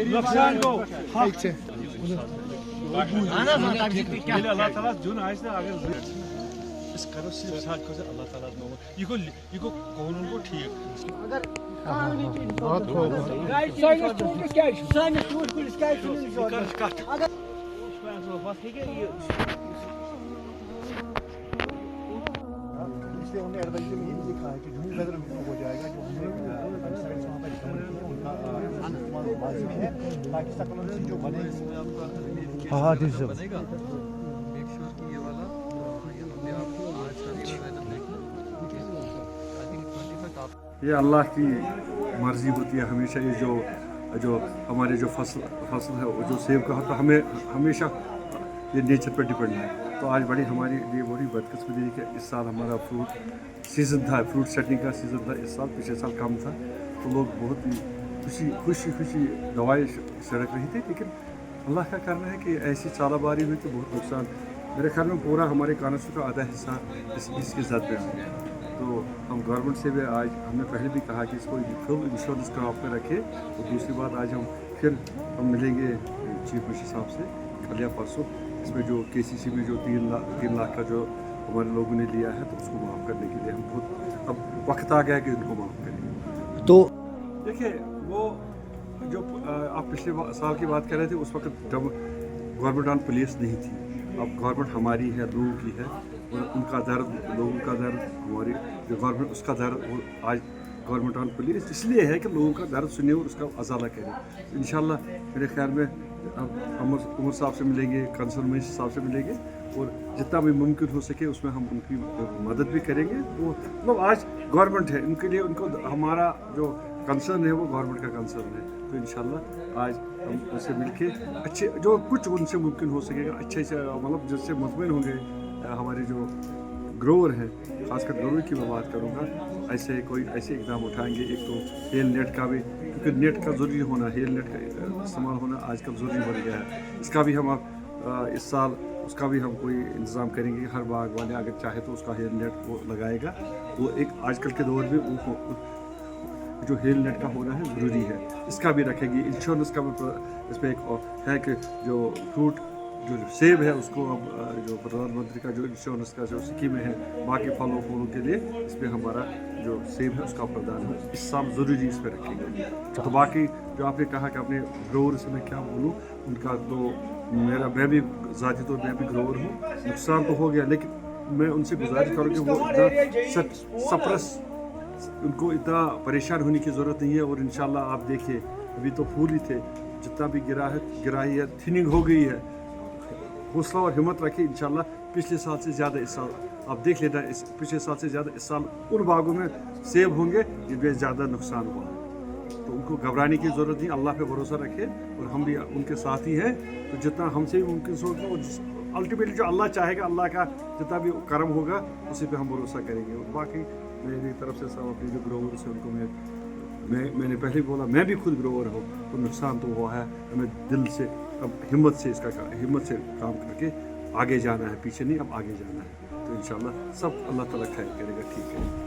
نقصان گو اللہ تعالیٰ جن آئے اگر کرو صرف ساتھ اللہ تعالیٰ یہ گو قانون گو ٹھیک हमने एडवाइजरी में यही लिखा है कि जून वेदर हो जाएगा जो हमें बाजी में है ताकि सकल जो बने बनेगा मेक श्योर कि ये वाला ये अपने आप को आज का वेदर देखना ये अल्लाह की मर्जी होती है हमेशा। ये जो हमारे जो फसल है जो सेब का होता है हमें हमेशा ये नेचर पर डिपेंड है। तो आज बड़ी हमारी लिए बड़ी बदकिस्मती है कि इस साल हमारा फ्रूट सीज़न था, फ्रूट सेटिंग का सीज़न था इस साल, पिछले साल कम था। तो लोग बहुत ही खुशी दवाई सड़क रही थी, लेकिन अल्लाह का करना है कि ऐसी चालाबारी हुई तो बहुत नुकसान। मेरे ख्याल में पूरा हमारे कानून का आधा हिस्सा इसकी ज़द पे है। तो हम गवर्नमेंट से भी आज हमने पहले भी कहा कि इसको फुल इंश्योरेंस क्रॉप पे रखे। और दूसरी बात आज हम मिलेंगे चीफ मिनिस्टर साहब से कल या परसों, इसमें जो KCC में जो 3 लाख का जो हमारे लोगों ने लिया है तो उसको माफ़ करने के लिए हम बहुत अब वक्त आ गया कि उनको माफ़ करेंगे। तो देखिए वो जो आप पिछले साल की बात कर रहे थे उस वक्त जब गवर्नमेंट ऑन पुलिस नहीं थी, अब गवर्नमेंट हमारी है, लोगों की है, उनका दर्द, लोगों का दर्द, हमारी जो गवर्नमेंट उसका दर्द, वो आज गवर्नमेंट ऑन पुलिस इसलिए है कि लोगों का दर्द सुने और उसका अजाला करें। इंशाल्लाह मेरे ख्याल में हम उमर साहब से मिलेंगे, कंसर्न मिनिस्टर साहब से मिलेंगे और जितना भी मुमकिन हो सके उसमें हम उनकी मदद भी करेंगे। तो मतलब आज गवर्नमेंट है, उनके लिए उनको हमारा जो कंसर्न है वो गवर्नमेंट का कंसर्न है। तो इंशाल्लाह आज हम उनसे मिलके अच्छे जो कुछ उनसे मुमकिन हो सकेगा अच्छे से मतलब जिससे मुतमईन होंगे हमारे जो ग्रोवर हैं, खासकर ग्रोवर की मैं बात करूँगा, ऐसे इकदाम उठाएंगे। एक तो हेल नेट का भी, क्योंकि नेट का ज़रूरी होना, हेल नेट का इस्तेमाल होना आजकल ज़रूरी बन गया है। इसका भी हम इस साल उसका भी हम कोई इंतज़ाम करेंगे। हर बाग वाले अगर चाहे तो उसका हेल नेट वो लगाएगा। वो एक आजकल के दौर में वो जो हेल नेट का होना है ज़रूरी है, इसका भी रखेंगे। इंश्योरेंस का भी इसमें एक है कि जो फ्रूट जो सेब है उसको अब जो प्रधानमंत्री का जो इंश्योरेंस का जो स्कीमें हैं बाकी फलों के लिए, इसमें हमारा जो सेब है उसका प्रावधान है इस साल ज़रूरी इस पर रखेंगे। तो बाकी जो आपने कहा कि अपने ग्रोवर से मैं क्या बोलूँ, उनका तो मैं भी ज़ाती तौर मैं भी ग्रोवर हूँ, नुकसान तो हो गया, लेकिन मैं उनसे गुजारिश करूँ कि वो इतना सप्रेस, उनको इतना परेशान होने की ज़रूरत नहीं है। और इंशाल्लाह आप देखिए अभी तो फूल ही थे, जितना भी गिराई है, थिनिंग हो गई है। हौसला और हिम्मत रखिए, इंशाल्लाह पिछले साल से ज़्यादा इस साल आप देख लेना, इस पिछले साल से ज़्यादा इस साल उन बागों में सेब होंगे जिनमें ज़्यादा नुकसान हुआ। तो उनको घबराने की ज़रूरत नहीं, अल्लाह पे भरोसा रखें और हम भी उनके साथ ही हैं। तो जितना हमसे भी मुमकिन होगा और अल्टीमेटली जो अल्लाह चाहेगा, अल्लाह का जितना भी करम होगा उसी पे हम भरोसा करेंगे। और बाकी मेरी तरफ से सब अपनी जो ग्रोवर से उनको मैंने पहले बोला मैं भी खुद ग्रोवर हूँ, तो नुकसान तो हुआ है, हमें दिल से अब हिम्मत से काम करके आगे जाना है, पीछे नहीं, अब आगे जाना है। तो इंशाल्लाह सब अल्लाह ताला खैर करेगा, ठीक है।